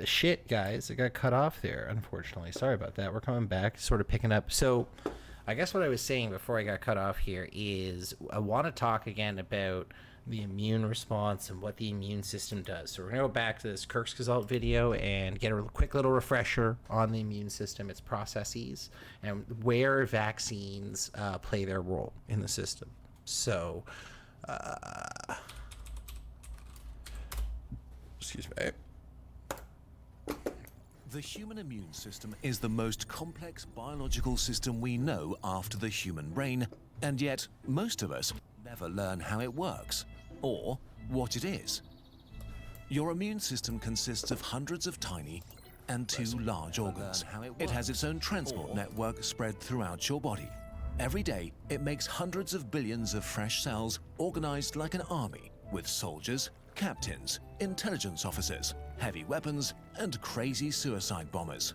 Shit, guys, it got cut off there, unfortunately. Sorry about that. We're coming back, sort of picking up. So, I guess what I was saying before I got cut off here is I want to talk again about the immune response and what the immune system does. So, we're going to go back to this Kirk's video and get a quick little refresher on the immune system, its processes, and where vaccines play their role in the system. So, excuse me. The human immune system is the most complex biological system we know after the human brain, and yet most of us never learn how it works or what it is. Your immune system consists of hundreds of tiny and two large organs. It has its own transport network spread throughout your body. Every day, it makes hundreds of billions of fresh cells organized like an army with soldiers, captains, intelligence officers, heavy weapons, and crazy suicide bombers.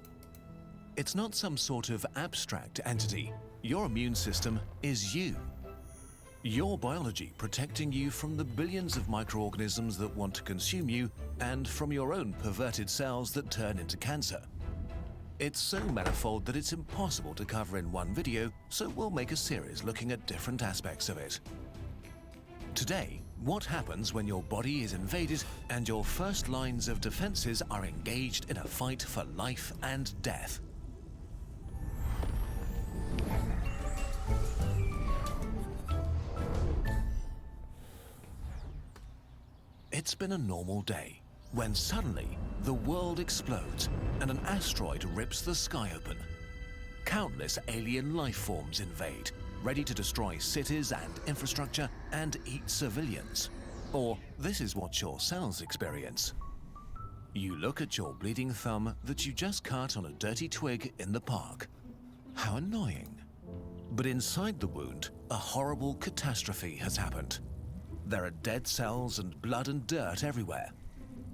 It's not some sort of abstract entity. Your immune system is you. Your biology protecting you from the billions of microorganisms that want to consume you and from your own perverted cells that turn into cancer. It's so manifold that it's impossible to cover in one video, so we'll make a series looking at different aspects of it. Today, what happens when your body is invaded and your first lines of defenses are engaged in a fight for life and death? It's been a normal day when suddenly the world explodes and an asteroid rips the sky open. Countless alien life forms invade, ready to destroy cities and infrastructure and eat civilians. Or this is what your cells experience. You look at your bleeding thumb that you just cut on a dirty twig in the park. How annoying. But inside the wound, a horrible catastrophe has happened. There are dead cells and blood and dirt everywhere.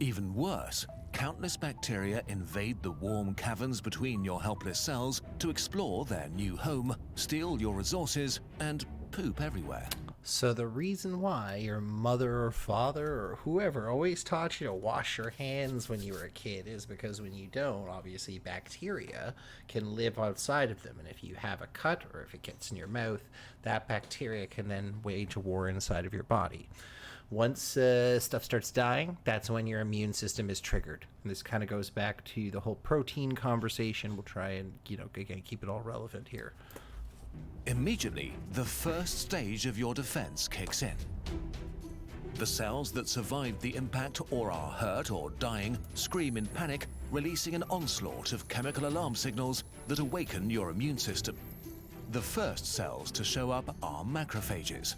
Even worse, countless bacteria invade the warm caverns between your helpless cells to explore their new home, steal your resources, and poop everywhere. So the reason why your mother or father or whoever always taught you to wash your hands when you were a kid is because when you don't, obviously bacteria can live outside of them. And if you have a cut or if it gets in your mouth, that bacteria can then wage a war inside of your body. Once stuff starts dying, that's when your immune system is triggered. And this kind of goes back to the whole protein conversation. We'll try and, again, keep it all relevant here. Immediately, the first stage of your defense kicks in. The cells that survived the impact or are hurt or dying scream in panic, releasing an onslaught of chemical alarm signals that awaken your immune system. The first cells to show up are macrophages.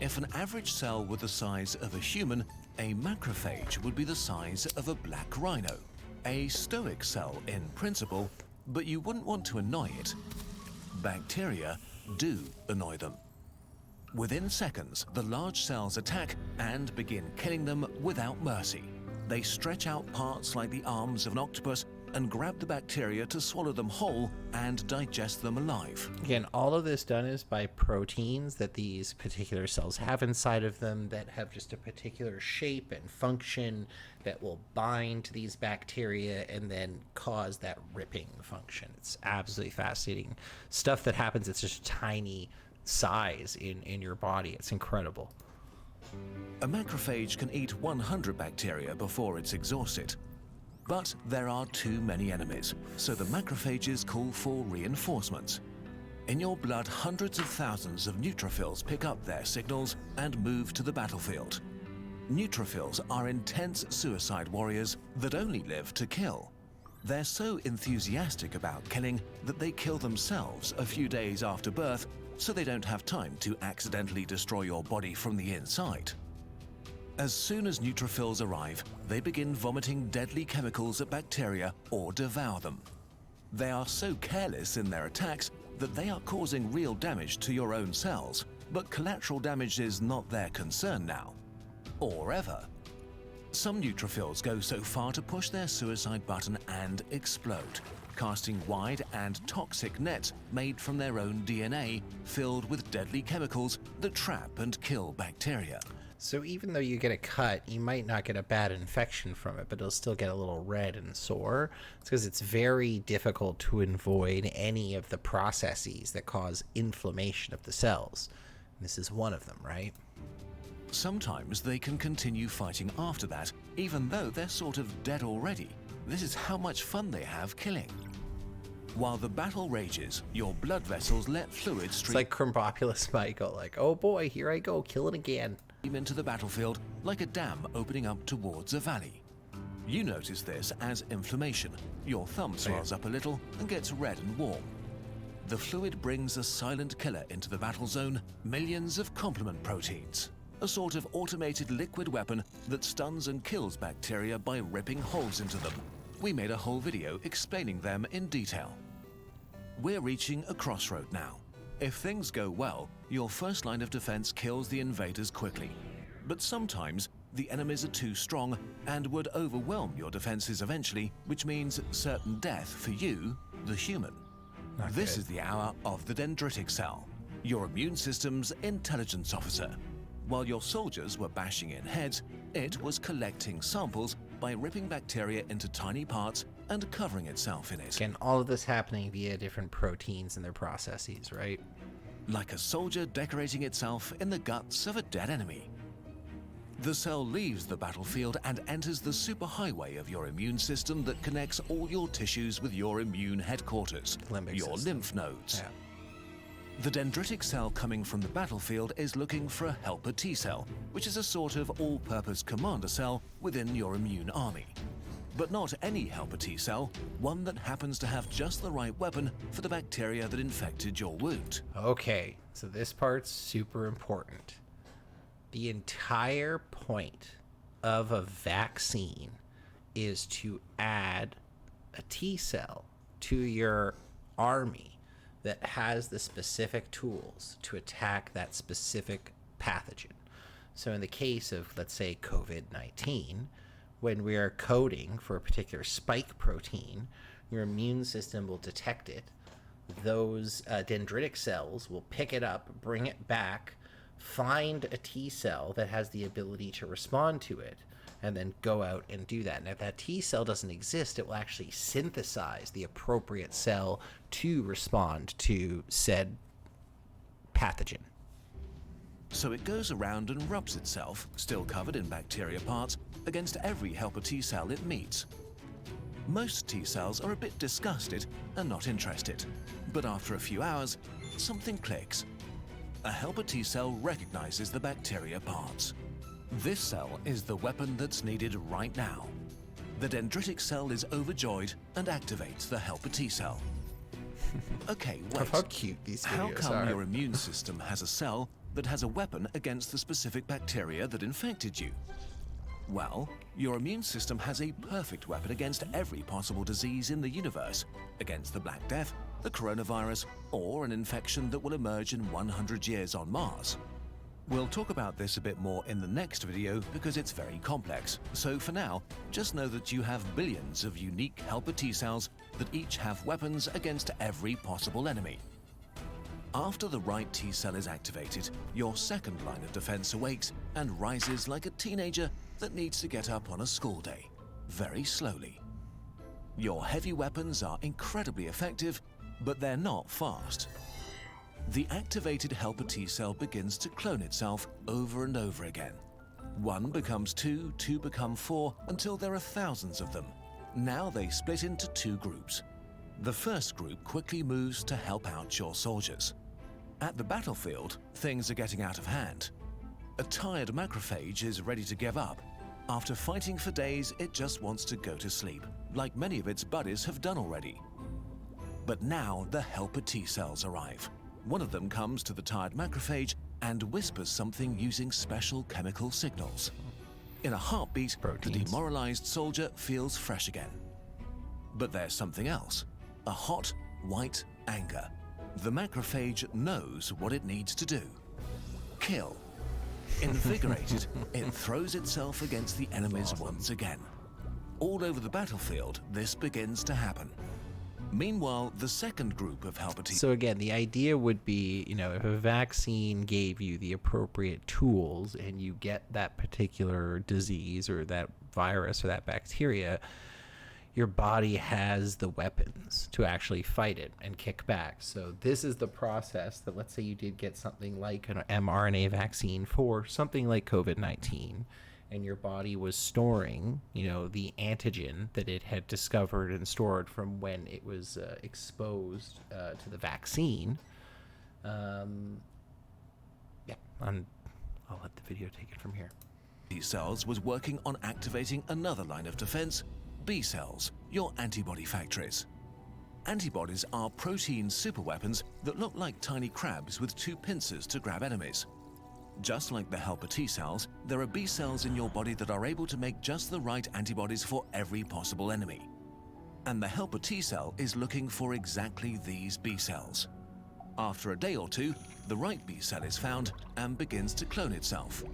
If an average cell were the size of a human, a macrophage would be the size of a black rhino. A stoic cell in principle, but you wouldn't want to annoy it. Bacteria do annoy them. Within seconds, the large cells attack and begin killing them without mercy. They stretch out parts like the arms of an octopus and grab the bacteria to swallow them whole and digest them alive. Again, all of this done is by proteins that these particular cells have inside of them that have just a particular shape and function that will bind to these bacteria and then cause that ripping function. It's absolutely fascinating stuff that happens. It's just tiny size in your body. It's incredible. A macrophage can eat 100 bacteria before it's exhausted. But there are too many enemies, so the macrophages call for reinforcements. In your blood, hundreds of thousands of neutrophils pick up their signals and move to the battlefield. Neutrophils are intense suicide warriors that only live to kill. They're so enthusiastic about killing that they kill themselves a few days after birth, so they don't have time to accidentally destroy your body from the inside. As soon as neutrophils arrive, they begin vomiting deadly chemicals at bacteria or devour them. They are so careless in their attacks that they are causing real damage to your own cells, but collateral damage is not their concern now. Or ever. Some neutrophils go so far to push their suicide button and explode, casting wide and toxic nets made from their own DNA filled with deadly chemicals that trap and kill bacteria. So even though you get a cut, you might not get a bad infection from it, but it'll still get a little red and sore. It's because it's very difficult to avoid any of the processes that cause inflammation of the cells. And this is one of them, right? Sometimes they can continue fighting after that, even though they're sort of dead already. This is how much fun they have killing. While the battle rages, your blood vessels let fluid It's stream like Crumbopulous Michael, like, oh boy, here I go, killing again. into the battlefield like a dam opening up towards a valley. You notice this as inflammation. Your thumb swells up a little and gets red and warm. The fluid brings a silent killer into the battle zone, millions of complement proteins. A sort of automated liquid weapon that stuns and kills bacteria by ripping holes into them. We made a whole video explaining them in detail. We're reaching a crossroad now. If things go well, your first line of defense kills the invaders quickly. But sometimes the enemies are too strong and would overwhelm your defenses eventually, which means certain death for you, the human. This is the hour of the dendritic cell, your immune system's intelligence officer. While your soldiers were bashing in heads, it was collecting samples by ripping bacteria into tiny parts and covering itself in it. Again, all of this happening via different proteins and their processes, right? Like a soldier decorating itself in the guts of a dead enemy. The cell leaves the battlefield and enters the superhighway of your immune system that connects all your tissues with your immune headquarters, Limbic your system. lymph nodes. Yeah. The dendritic cell coming from the battlefield is looking for a helper T cell, which is a sort of all-purpose commander cell within your immune army. But not any helper T cell, one that happens to have just the right weapon for the bacteria that infected your wound. Okay, so this part's super important. The entire point of a vaccine is to add a T cell to your army that has the specific tools to attack that specific pathogen. So in the case of, let's say, COVID-19, when we are coding for a particular spike protein, your immune system will detect it. Those dendritic cells will pick it up, bring it back, find a T cell that has the ability to respond to it, and then go out and do that. And if that T cell doesn't exist, it will actually synthesize the appropriate cell to respond to said pathogen. So it goes around and rubs itself, still covered in bacteria parts, against every helper T cell it meets. Most T cells are a bit disgusted and not interested. But after a few hours, something clicks. A helper T cell recognizes the bacteria parts. This cell is the weapon that's needed right now. The dendritic cell is overjoyed and activates the helper T cell. Okay, wait. How cute these videos How come are. your immune system has a cell that has a weapon against the specific bacteria that infected you? Well, your immune system has a perfect weapon against every possible disease in the universe, against the Black Death, the coronavirus, or an infection that will emerge in 100 years on Mars. We'll talk about this a bit more in the next video because it's very complex. So for now, just know that you have billions of unique helper T cells that each have weapons against every possible enemy. After the right T cell is activated, your second line of defense awakes and rises like a teenager that needs to get up on a school day, very slowly. Your heavy weapons are incredibly effective, but they're not fast. The activated helper T cell begins to clone itself over and over again. 1 becomes 2, 2 become 4, until there are thousands of them. Now they split into 2 groups. The first group quickly moves to help out your soldiers. At the battlefield, things are getting out of hand. A tired macrophage is ready to give up. After fighting for days, it just wants to go to sleep, like many of its buddies have done already. But now the helper T cells arrive. One of them comes to the tired macrophage and whispers something using special chemical signals. In a heartbeat, the demoralized soldier feels fresh again. But there's something else. A hot, white anger. The macrophage knows what it needs to do. Kill. Invigorated, it throws itself against the enemies once again. All over the battlefield, this begins to happen. Meanwhile, the second group of helper T So again, the idea would be, if a vaccine gave you the appropriate tools and you get that particular disease or that virus or that bacteria, your body has the weapons to actually fight it and kick back. So this is the process that, let's say you did get something like an mRNA vaccine for something like COVID-19, and your body was storing, the antigen that it had discovered and stored from when it was exposed to the vaccine. I'll let the video take it from here. cells was working on activating another line of defense, B cells, your antibody factories. Antibodies are protein superweapons that look like tiny crabs with two pincers to grab enemies. Just like the helper T cells, there are B cells in your body that are able to make just the right antibodies for every possible enemy. And the helper T cell is looking for exactly these B cells. After a day or two, the right B cell is found and begins to clone itself.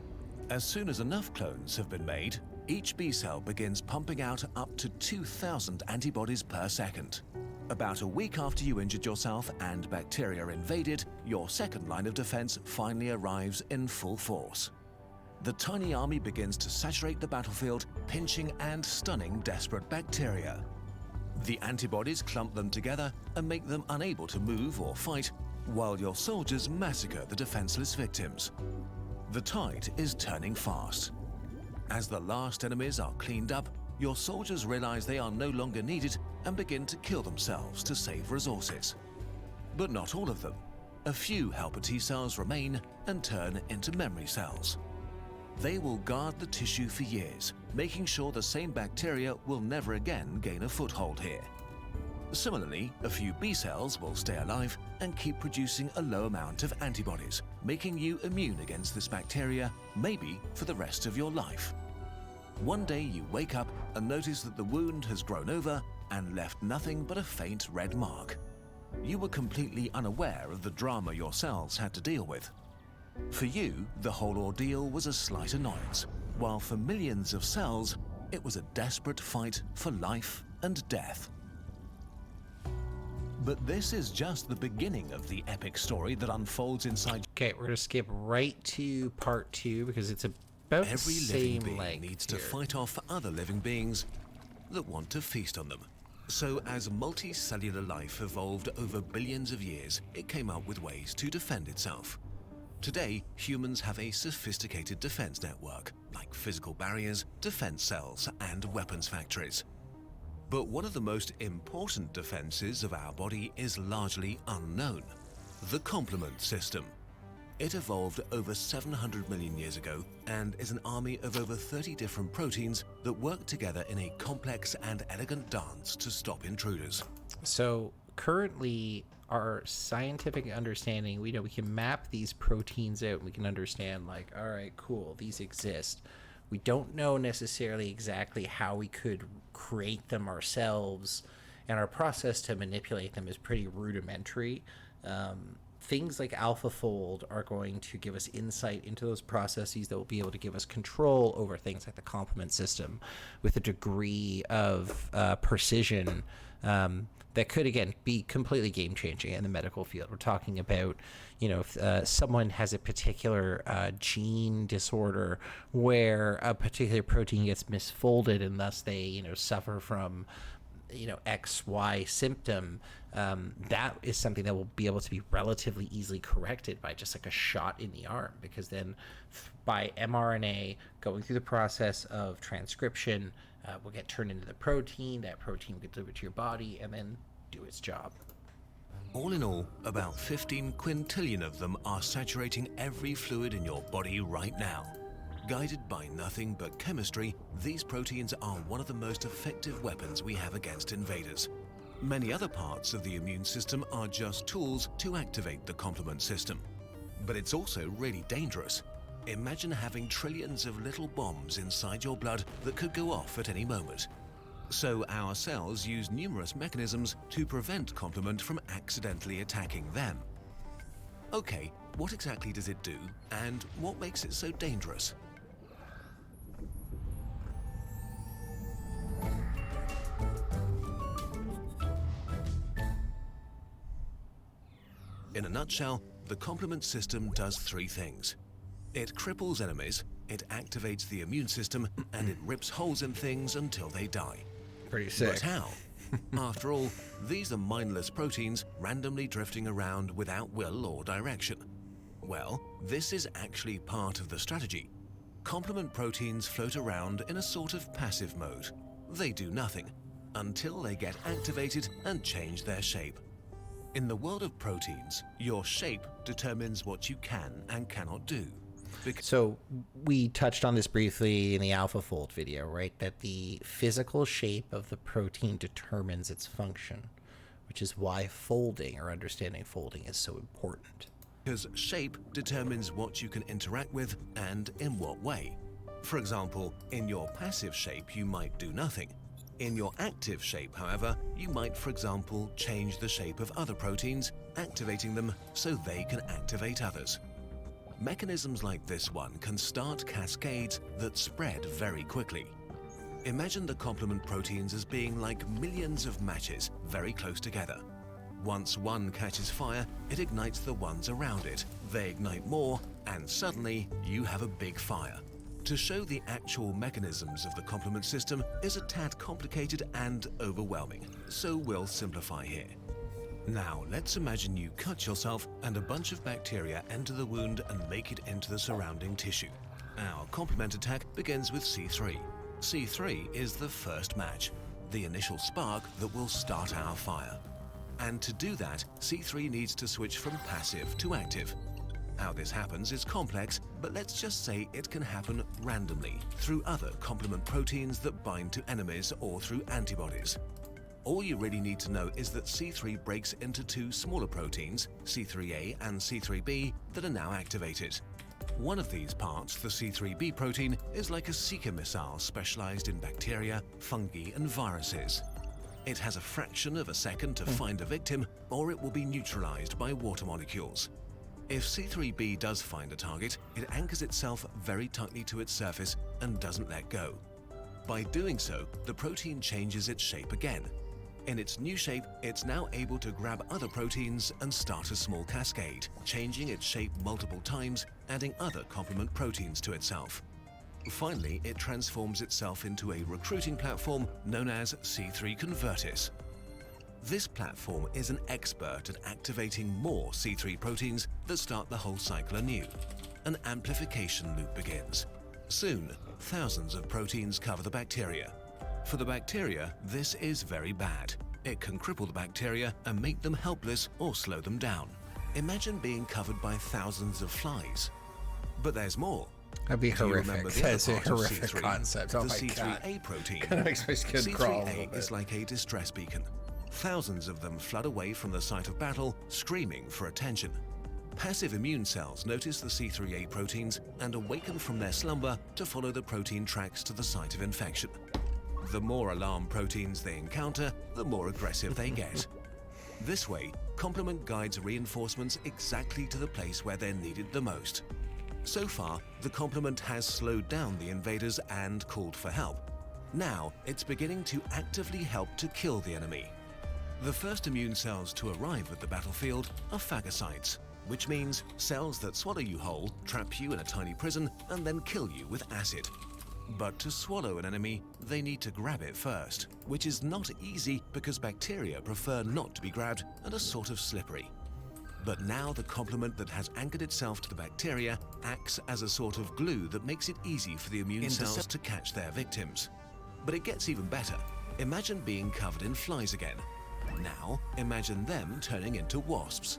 As soon as enough clones have been made, each B cell begins pumping out up to 2,000 antibodies per second. About a week after you injured yourself and bacteria invaded, your second line of defense finally arrives in full force. The tiny army begins to saturate the battlefield, pinching and stunning desperate bacteria. The antibodies clump them together and make them unable to move or fight, while your soldiers massacre the defenseless victims. The tide is turning fast. As the last enemies are cleaned up, your soldiers realize they are no longer needed and begin to kill themselves to save resources. But not all of them. A few helper T cells remain and turn into memory cells. They will guard the tissue for years, making sure the same bacteria will never again gain a foothold here. Similarly, a few B cells will stay alive and keep producing a low amount of antibodies, making you immune against this bacteria, maybe for the rest of your life. One day you wake up and notice that the wound has grown over and left nothing but a faint red mark. You were completely unaware of the drama your cells had to deal with. For you, the whole ordeal was a slight annoyance, while for millions of cells, it was a desperate fight for life and death. But this is just the beginning of the epic story that unfolds inside. Okay, we're going to skip right to part 2 because it's about the Every same living being length needs here. to fight off other living beings that want to feast on them. So as multicellular life evolved over billions of years, it came up with ways to defend itself. Today, humans have a sophisticated defense network, like physical barriers, defense cells, and weapons factories. But one of the most important defenses of our body is largely unknown: the complement system. It evolved over 700 million years ago and is an army of over 30 different proteins that work together in a complex and elegant dance to stop intruders. So currently, our scientific understanding, we can map these proteins out and we can understand, like, all right, cool, these exist. We don't know necessarily exactly how we could create them ourselves, and our process to manipulate them is pretty rudimentary. Things like AlphaFold are going to give us insight into those processes that will be able to give us control over things like the complement system with a degree of precision that could, again, be completely game-changing in the medical field. We're talking about, if someone has a particular gene disorder where a particular protein gets misfolded and thus they, suffer from XY symptom, that is something that will be able to be relatively easily corrected by just like a shot in the arm, because then by mRNA going through the process of transcription will get turned into the protein. That protein will get delivered to your body and then do its job. All in all, about 15 quintillion of them are saturating every fluid in your body right now. Guided by nothing but chemistry, these proteins are one of the most effective weapons we have against invaders. Many other parts of the immune system are just tools to activate the complement system. But it's also really dangerous. Imagine having trillions of little bombs inside your blood that could go off at any moment. So our cells use numerous mechanisms to prevent complement from accidentally attacking them. Okay, what exactly does it do, and what makes it so dangerous? In a nutshell, the complement system does three things. It cripples enemies, it activates the immune system, and it rips holes in things until they die. Pretty sick. But how? After all, these are mindless proteins randomly drifting around without will or direction. Well, this is actually part of the strategy. Complement proteins float around in a sort of passive mode. They do nothing until they get activated and change their shape. In the world of proteins, your shape determines what you can and cannot do. So we touched on this briefly in the AlphaFold video, right? That the physical shape of the protein determines its function, which is why folding or understanding folding is so important. Because shape determines what you can interact with and in what way. For example, in your passive shape, you might do nothing. In your active shape, however, you might, for example, change the shape of other proteins, activating them so they can activate others. Mechanisms like this one can start cascades that spread very quickly. Imagine the complement proteins as being like millions of matches very close together. Once one catches fire, it ignites the ones around it. They ignite more, and suddenly you have a big fire. To show the actual mechanisms of the complement system is a tad complicated and overwhelming, so we'll simplify here. Now, let's imagine you cut yourself and a bunch of bacteria enter the wound and make it into the surrounding tissue. Our complement attack begins with C3. C3 is the first match, the initial spark that will start our fire. And to do that, C3 needs to switch from passive to active. How this happens is complex, but let's just say it can happen randomly through other complement proteins that bind to enemies or through antibodies. All you really need to know is that C3 breaks into two smaller proteins, C3a and C3b, that are now activated. One of these parts, the C3b protein, is like a seeker missile specialized in bacteria, fungi, and viruses. It has a fraction of a second to find a victim, or it will be neutralized by water molecules. If C3b does find a target, it anchors itself very tightly to its surface and doesn't let go. By doing so, the protein changes its shape again. In its new shape, it's now able to grab other proteins and start a small cascade, changing its shape multiple times, adding other complement proteins to itself. Finally, it transforms itself into a recruiting platform known as C3 Convertis. This platform is an expert at activating more C3 proteins that start the whole cycle anew. An amplification loop begins. Soon, thousands of proteins cover the bacteria. For the bacteria, this is very bad. It can cripple the bacteria and make them helpless or slow them down. Imagine being covered by thousands of flies. But there's more. That'd be Do you horrific. remember the That's other a part of horrific C3, concept. Oh the my C3a god. protein. Kind of makes my skin crawl a little C3a bit. is like a distress beacon. Thousands of them flood away from the site of battle, screaming for attention. Passive immune cells notice the C3a proteins and awaken from their slumber to follow the protein tracks to the site of infection. The more alarm proteins they encounter, the more aggressive they get. This way, complement guides reinforcements exactly to the place where they're needed the most. So far, the complement has slowed down the invaders and called for help. Now, it's beginning to actively help to kill the enemy. The first immune cells to arrive at the battlefield are phagocytes, which means cells that swallow you whole, trap you in a tiny prison, and then kill you with acid. But to swallow an enemy, they need to grab it first, which is not easy because bacteria prefer not to be grabbed and are sort of slippery. But now the complement that has anchored itself to the bacteria acts as a sort of glue that makes it easy for the immune cells to catch their victims. But it gets even better. Imagine being covered in flies again. Now, imagine them turning into wasps.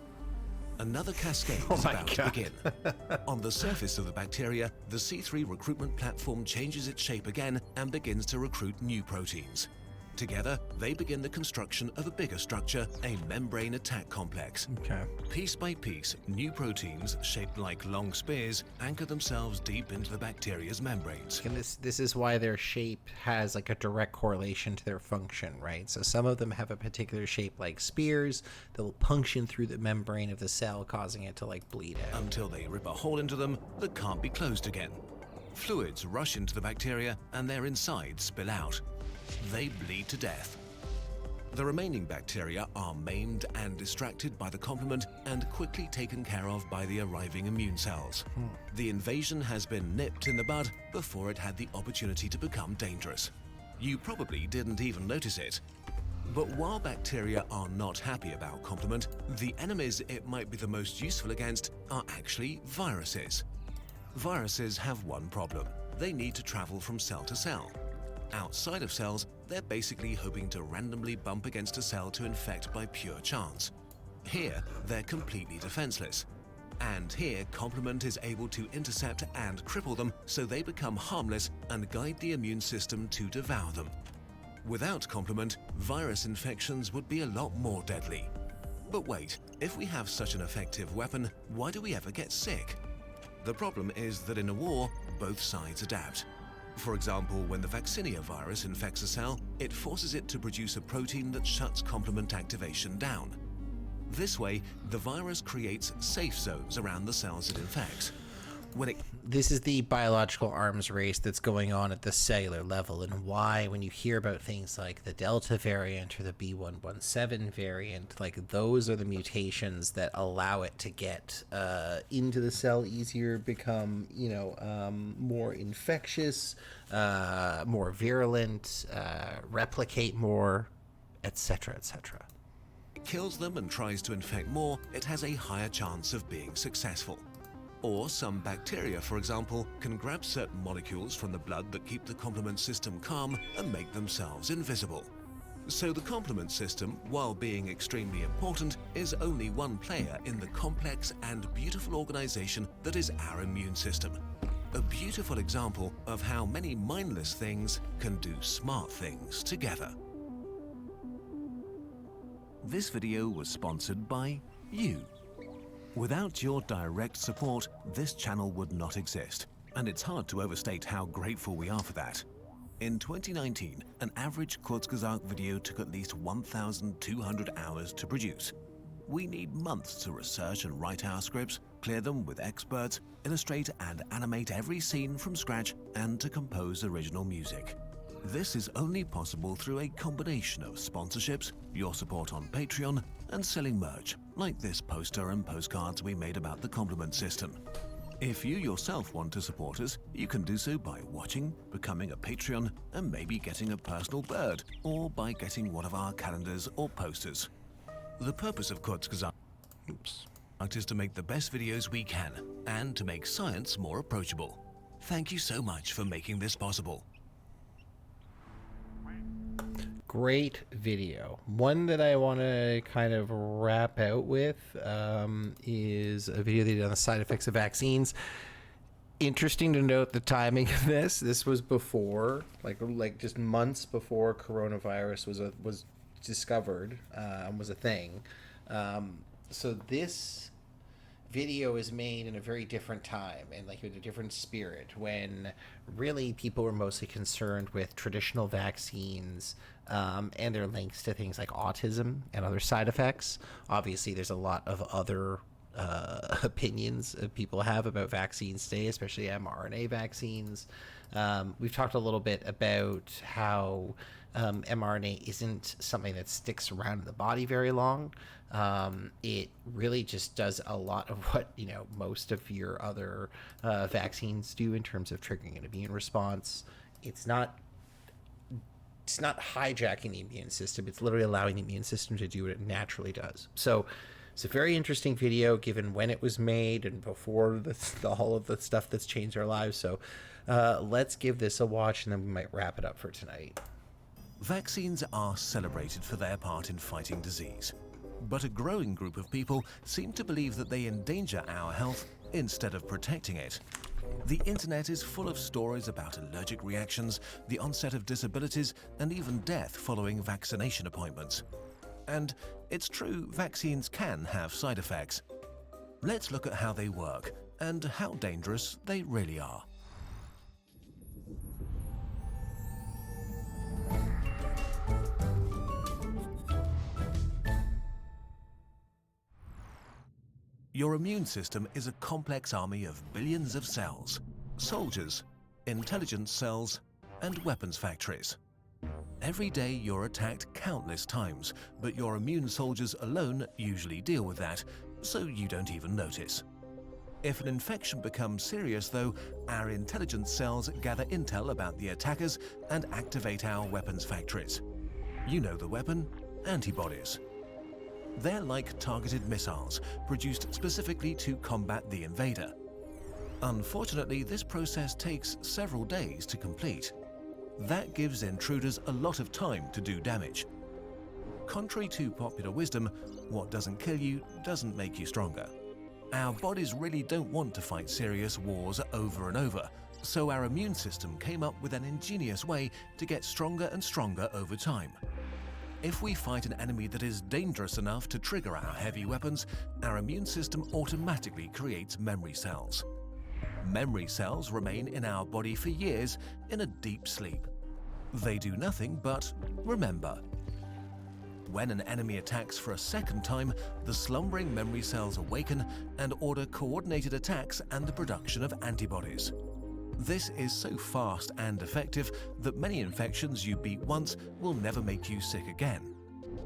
Another cascade is about to begin. On the surface of the bacteria, the C3 recruitment platform changes its shape again and begins to recruit new proteins. Together, they begin the construction of a bigger structure, a membrane attack complex. Okay. Piece by piece, new proteins, shaped like long spears, anchor themselves deep into the bacteria's membranes. And this is why their shape has like a direct correlation to their function, right? So some of them have a particular shape like spears that will punction through the membrane of the cell, causing it to like bleed out. Until they rip a hole into them that can't be closed again. Fluids rush into the bacteria and their insides spill out. They bleed to death. The remaining bacteria are maimed and distracted by the complement and quickly taken care of by the arriving immune cells. The invasion has been nipped in the bud before it had the opportunity to become dangerous. You probably didn't even notice it. But while bacteria are not happy about complement, the enemies it might be the most useful against are actually viruses. Viruses have one problem. They need to travel from cell to cell. Outside of cells, they're basically hoping to randomly bump against a cell to infect by pure chance. Here, they're completely defenseless. And here, complement is able to intercept and cripple them so they become harmless and guide the immune system to devour them. Without complement, virus infections would be a lot more deadly. But wait, if we have such an effective weapon, why do we ever get sick? The problem is that in a war, both sides adapt. For example, when the vaccinia virus infects a cell, it forces it to produce a protein that shuts complement activation down. This way, the virus creates safe zones around the cells it infects. This is the biological arms race that's going on at the cellular level, and why when you hear about things like the Delta variant or the B117 variant, like those are the mutations that allow it to get into the cell easier, become, more infectious, more virulent, replicate more, etc., etc. It kills them and tries to infect more, it has a higher chance of being successful. Or some bacteria, for example, can grab certain molecules from the blood that keep the complement system calm and make themselves invisible. So the complement system, while being extremely important, is only one player in the complex and beautiful organization that is our immune system. A beautiful example of how many mindless things can do smart things together. This video was sponsored by you. Without your direct support, this channel would not exist, and it's hard to overstate how grateful we are for that. In 2019, an average Kurzgesagt video took at least 1,200 hours to produce. We need months to research and write our scripts, clear them with experts, illustrate and animate every scene from scratch, and to compose original music. This is only possible through a combination of sponsorships, your support on Patreon, and selling merch, like this poster and postcards we made about the complement system. If you yourself want to support us, you can do so by watching, becoming a Patreon, and maybe getting a personal bird, or by getting one of our calendars or posters. The purpose of Kurzgesagt is to make the best videos we can, and to make science more approachable. Thank you so much for making this possible. Great video. One that I want to kind of wrap out with is a video they did on the side effects of vaccines. Interesting to note the timing of this. This was before, like just months before coronavirus was discovered, was a thing. So this video is made in a very different time and like with a different spirit, when really people were mostly concerned with traditional vaccines and their links to things like autism and other side effects. Obviously, there's a lot of other opinions people have about vaccines today, especially mRNA vaccines. We've talked a little bit about how mRNA isn't something that sticks around in the body very long. It really just does a lot of what, most of your other vaccines do in terms of triggering an immune response. It's not hijacking the immune system. It's literally allowing the immune system to do what it naturally does. So it's a very interesting video given when it was made and before all of the stuff that's changed our lives. So let's give this a watch, and then we might wrap it up for tonight. Vaccines are celebrated for their part in fighting disease. But a growing group of people seem to believe that they endanger our health instead of protecting it. The internet is full of stories about allergic reactions, the onset of disabilities, and even death following vaccination appointments. And it's true, vaccines can have side effects. Let's look at how they work and how dangerous they really are. Your immune system is a complex army of billions of cells, soldiers, intelligence cells, and weapons factories. Every day you're attacked countless times, but your immune soldiers alone usually deal with that, so you don't even notice. If an infection becomes serious though, our intelligence cells gather intel about the attackers and activate our weapons factories. You know the weapon: antibodies. They're like targeted missiles, produced specifically to combat the invader. Unfortunately, this process takes several days to complete. That gives intruders a lot of time to do damage. Contrary to popular wisdom, what doesn't kill you doesn't make you stronger. Our bodies really don't want to fight serious wars over and over, so our immune system came up with an ingenious way to get stronger and stronger over time. If we fight an enemy that is dangerous enough to trigger our heavy weapons, our immune system automatically creates memory cells. Memory cells remain in our body for years in a deep sleep. They do nothing but remember. When an enemy attacks for a second time, the slumbering memory cells awaken and order coordinated attacks and the production of antibodies. This is so fast and effective that many infections you beat once will never make you sick again.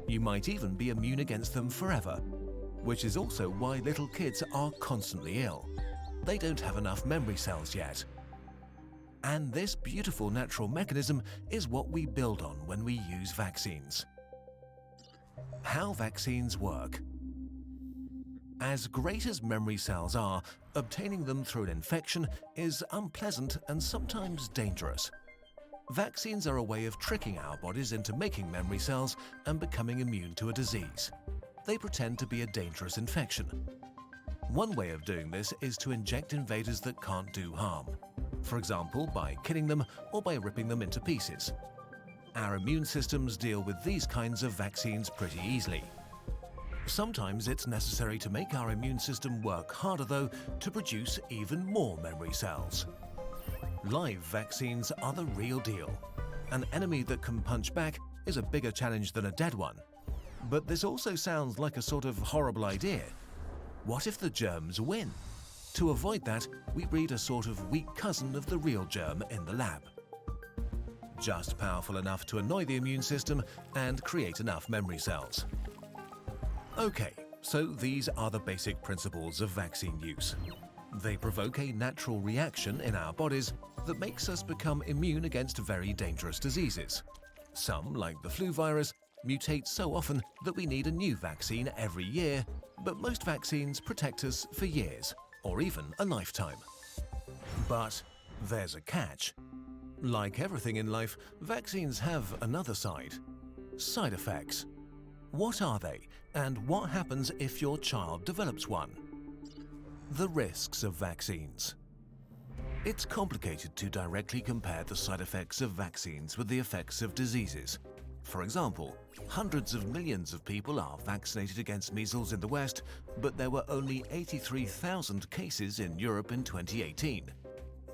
You might even be immune against them forever, which is also why little kids are constantly ill. They don't have enough memory cells yet. And this beautiful natural mechanism is what we build on when we use vaccines. How vaccines work. As great as memory cells are, obtaining them through an infection is unpleasant and sometimes dangerous. Vaccines are a way of tricking our bodies into making memory cells and becoming immune to a disease. They pretend to be a dangerous infection. One way of doing this is to inject invaders that can't do harm, for example by killing them or by ripping them into pieces. Our immune systems deal with these kinds of vaccines pretty easily. Sometimes it's necessary to make our immune system work harder though to produce even more memory cells. Live vaccines are the real deal. An enemy that can punch back is a bigger challenge than a dead one. But this also sounds like a sort of horrible idea. What if the germs win? To avoid that, we breed a sort of weak cousin of the real germ in the lab. Just powerful enough to annoy the immune system and create enough memory cells. Okay, so these are the basic principles of vaccine use. They provoke a natural reaction in our bodies that makes us become immune against very dangerous diseases. Some, like the flu virus, mutate so often that we need a new vaccine every year, but most vaccines protect us for years, or even a lifetime. But there's a catch. Like everything in life, vaccines have another side: side effects. What are they, and what happens if your child develops one? The risks of vaccines. It's complicated to directly compare the side effects of vaccines with the effects of diseases. For example, hundreds of millions of people are vaccinated against measles in the West, but there were only 83,000 cases in Europe in 2018.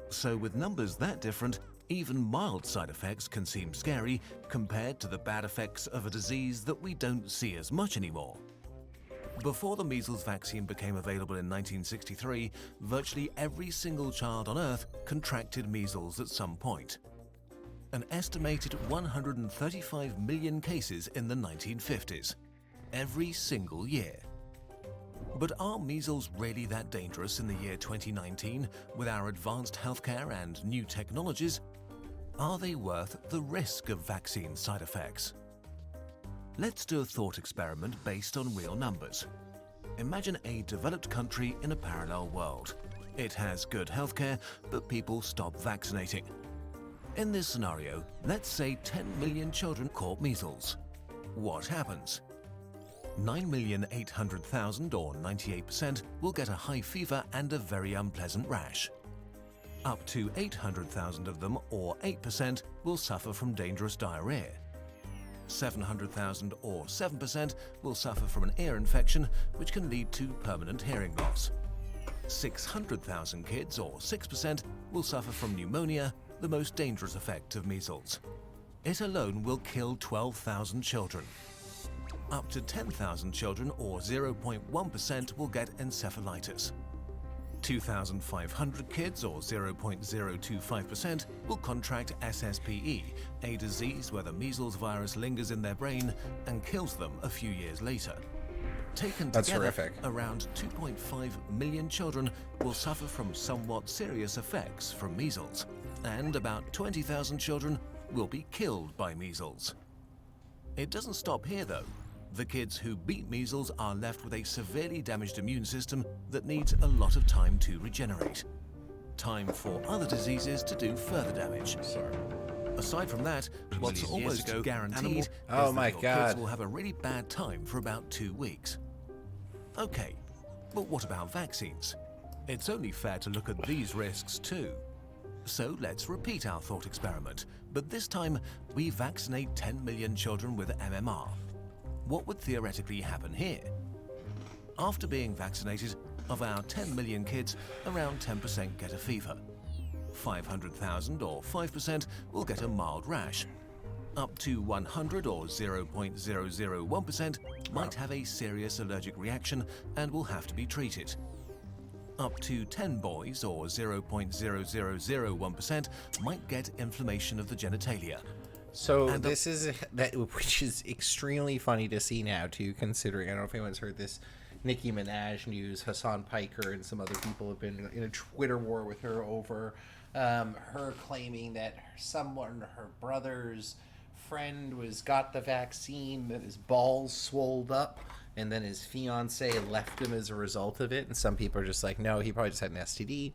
So with numbers that different, even mild side effects can seem scary compared to the bad effects of a disease that we don't see as much anymore. Before the measles vaccine became available in 1963, virtually every single child on Earth contracted measles at some point. An estimated 135 million cases in the 1950s, every single year. But are measles really that dangerous in the year 2019 with our advanced healthcare and new technologies? Are they worth the risk of vaccine side effects? Let's do a thought experiment based on real numbers. Imagine a developed country in a parallel world. It has good healthcare, but people stop vaccinating. In this scenario, let's say 10 million children caught measles. What happens? 9,800,000 or 98% will get a high fever and a very unpleasant rash. Up to 800,000 of them, or 8%, will suffer from dangerous diarrhea. 700,000 or 7% will suffer from an ear infection, which can lead to permanent hearing loss. 600,000 kids, or 6%, will suffer from pneumonia, the most dangerous effect of measles. It alone will kill 12,000 children. Up to 10,000 children, or 0.1%, will get encephalitis. 2,500 kids, or 0.025%, will contract SSPE, a disease where the measles virus lingers in their brain and kills them a few years later. Taken That's together, horrific. around 2.5 million children will suffer from somewhat serious effects from measles, and about 20,000 children will be killed by measles. It doesn't stop here, though. The kids who beat measles are left with a severely damaged immune system that needs a lot of time to regenerate. Time for other diseases to do further damage. Sorry. Aside from that, what's almost guaranteed is Oh that my your God. kids will have a really bad time for about 2 weeks. Okay, but what about vaccines? It's only fair to look at these risks too. So let's repeat our thought experiment, but this time we vaccinate 10 million children with MMR. What would theoretically happen here? After being vaccinated, of our 10 million kids, around 10% get a fever. 500,000 or 5% will get a mild rash. Up to 100 or 0.001% might have a serious allergic reaction and will have to be treated. Up to 10 boys or 0.0001% might get inflammation of the genitalia. So And this is that, which is extremely funny to see now too, considering I don't know if anyone's heard this Nicki Minaj news. Hassan Piker and some other people have been in a Twitter war with her over her claiming that her brother's friend got the vaccine, that his balls swelled up, and then his fiance left him as a result of it. And some people are just like, no, he probably just had an STD.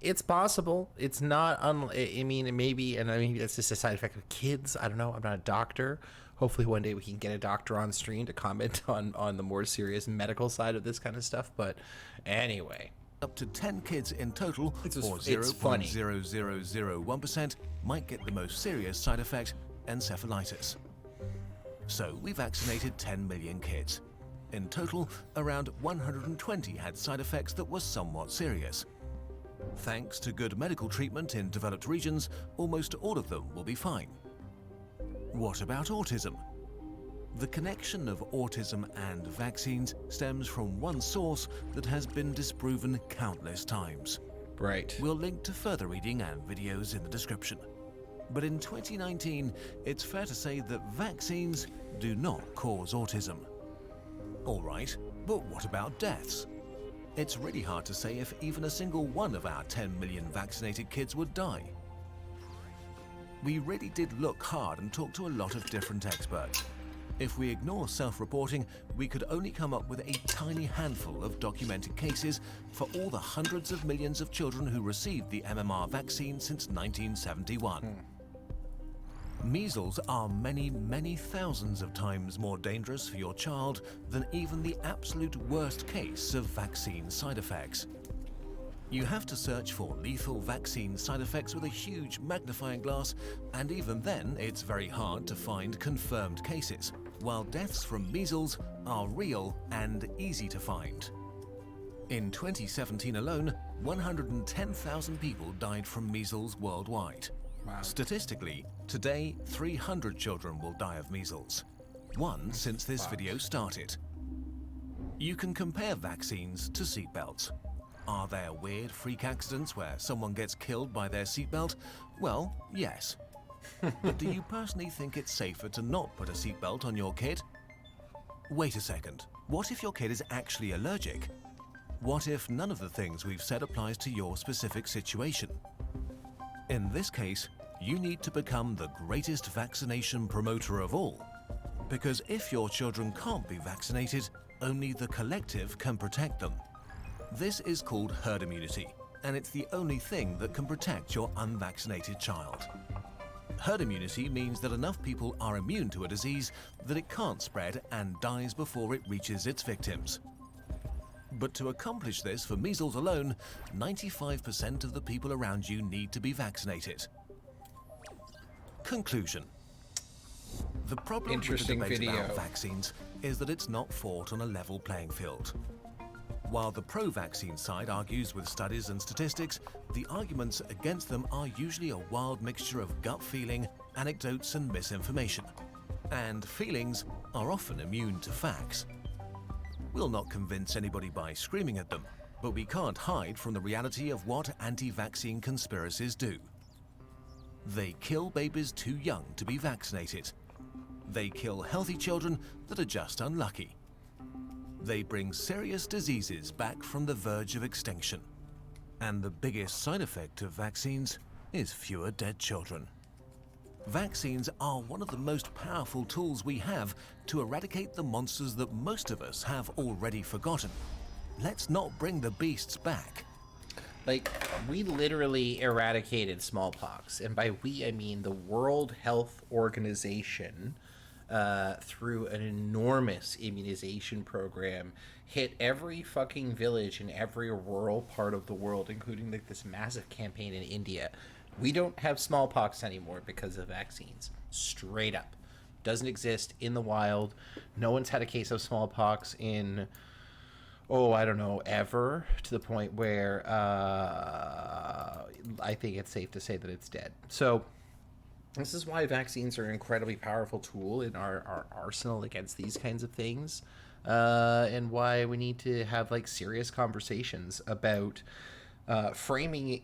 It's possible. It's not. I mean, maybe, and I mean that's just a side effect of kids. I don't know. I'm not a doctor. Hopefully, one day we can get a doctor on stream to comment on the more serious medical side of this kind of stuff. But anyway, up to 10 kids in total, It's or funny. 0.0001%, might get the most serious side effect, encephalitis. So we vaccinated 10 million kids. In total, around 120 had side effects that were somewhat serious. Thanks to good medical treatment in developed regions, almost all of them will be fine. What about autism? The connection of autism and vaccines stems from one source that has been disproven countless times. right. We'll link to further reading and videos in the description. But in 2019, it's fair to say that vaccines do not cause autism. All right, but what about deaths? It's really hard to say if even a single one of our 10 million vaccinated kids would die. We really did look hard and talk to a lot of different experts. If we ignore self-reporting, we could only come up with a tiny handful of documented cases for all the hundreds of millions of children who received the MMR vaccine since 1971. Measles are many, many thousands of times more dangerous for your child than even the absolute worst case of vaccine side effects. You have to search for lethal vaccine side effects with a huge magnifying glass, and even then it's very hard to find confirmed cases, while deaths from measles are real and easy to find. In 2017 alone, 110,000 people died from measles worldwide. Wow. Statistically, today 300 children will die of measles. One since this video started. You can compare vaccines to seatbelts. Are there weird freak accidents where someone gets killed by their seatbelt? Well, yes. But do you personally think it's safer to not put a seatbelt on your kid? Wait a second. What if your kid is actually allergic? What if none of the things we've said applies to your specific situation? In this case, you need to become the greatest vaccination promoter of all. Because if your children can't be vaccinated, only the collective can protect them. This is called herd immunity, and it's the only thing that can protect your unvaccinated child. Herd immunity means that enough people are immune to a disease that it can't spread and dies before it reaches its victims. But to accomplish this for measles alone, 95% of the people around you need to be vaccinated. Conclusion. The problem with the Interesting debate video. about vaccines is that it's not fought on a level playing field. While the pro-vaccine side argues with studies and statistics, the arguments against them are usually a wild mixture of gut feeling, anecdotes, and misinformation. And feelings are often immune to facts. We'll not convince anybody by screaming at them, But we can't hide from the reality of what anti-vaccine conspiracies do. They kill babies too young to be vaccinated. They kill healthy children that are just unlucky. They bring serious diseases back from the verge of extinction. And the biggest side effect of vaccines is fewer dead children. Vaccines are one of the most powerful tools we have to eradicate the monsters that most of us have already forgotten. Let's not bring the beasts back. Like, we literally eradicated smallpox, and by we, I mean the World Health Organization, through an enormous immunization program, hit every fucking village in every rural part of the world, including like this massive campaign in India. We don't have smallpox anymore because of vaccines. Straight up. Doesn't exist in the wild. No one's had a case of smallpox in, oh, I don't know, ever, to the point where I think it's safe to say that it's dead. So this is why vaccines are an incredibly powerful tool in our arsenal against these kinds of things, and why we need to have like serious conversations about framing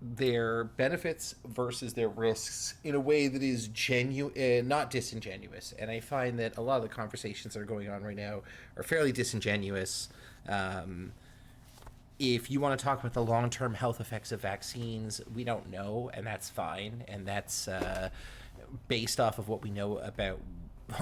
their benefits versus their risks in a way that is genuine, not disingenuous. And I find that a lot of the conversations that are going on right now are fairly disingenuous. If you want to talk about the long-term health effects of vaccines, we don't know, and that's fine. And that's based off of what we know about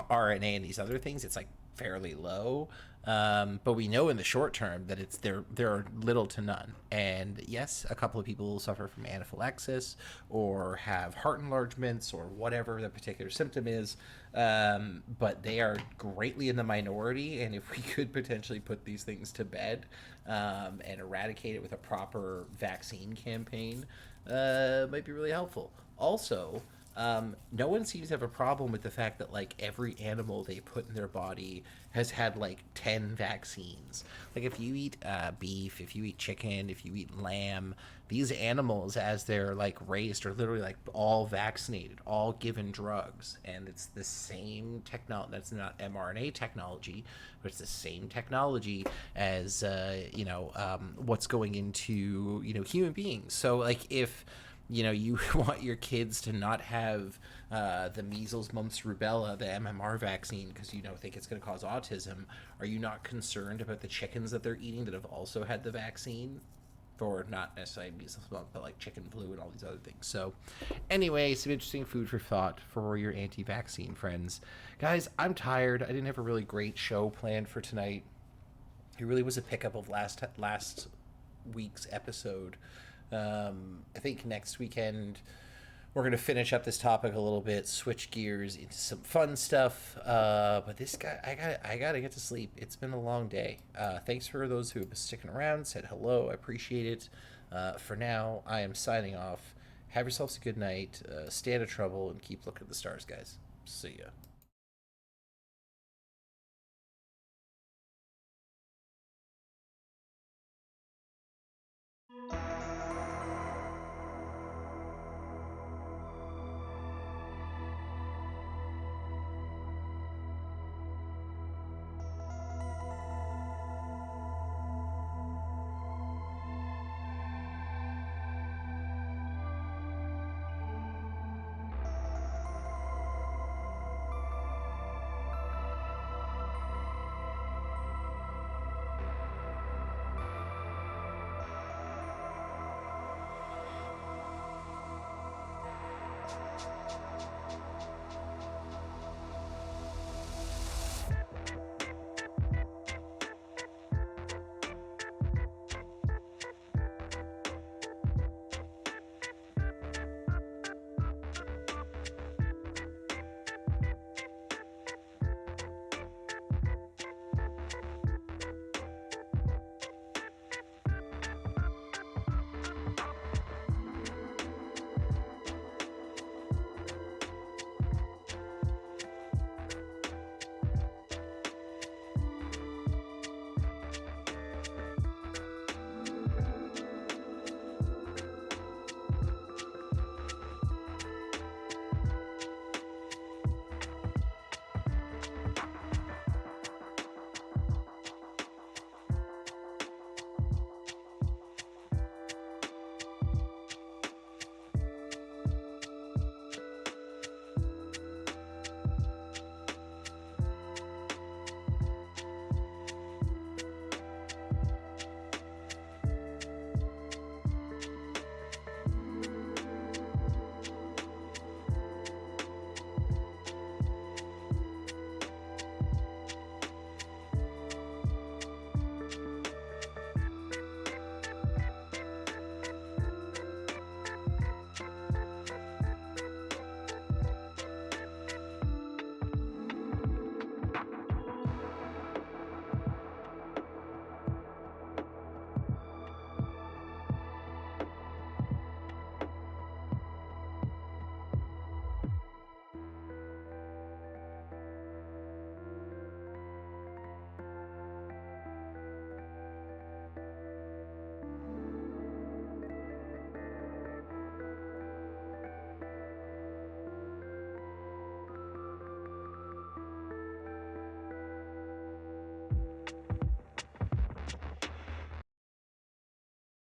RNA and these other things. It's like fairly low. But we know in the short term that it's there are little to none. And yes, a couple of people will suffer from anaphylaxis or have heart enlargements or whatever the particular symptom is. But they are greatly in the minority. And if we could potentially put these things to bed and eradicate it with a proper vaccine campaign, might be really helpful. Also, no one seems to have a problem with the fact that like every animal they put in their body has had like 10 vaccines. Like if you eat beef, if you eat chicken, if you eat lamb, these animals as they're like raised are literally like all vaccinated, all given drugs. And it's the same technology. That's not mRNA technology, but it's the same technology as what's going into human beings. So like if you want your kids to not have the measles, mumps, rubella, the MMR vaccine because you think it's going to cause autism. Are you not concerned about the chickens that they're eating that have also had the vaccine? For not necessarily measles, mumps, but like chicken flu and all these other things. So anyway, some interesting food for thought for your anti-vaccine friends. Guys, I'm tired. I didn't have a really great show planned for tonight. It really was a pickup of last week's episode. I think next weekend we're going to finish up this topic a little bit, switch gears into some fun stuff. But this guy, I gotta get to sleep. It's been a long day. Thanks for those who have been sticking around, said hello. I appreciate it. For now, I am signing off. Have yourselves a good night. Stay out of trouble and keep looking at the stars, guys. See ya.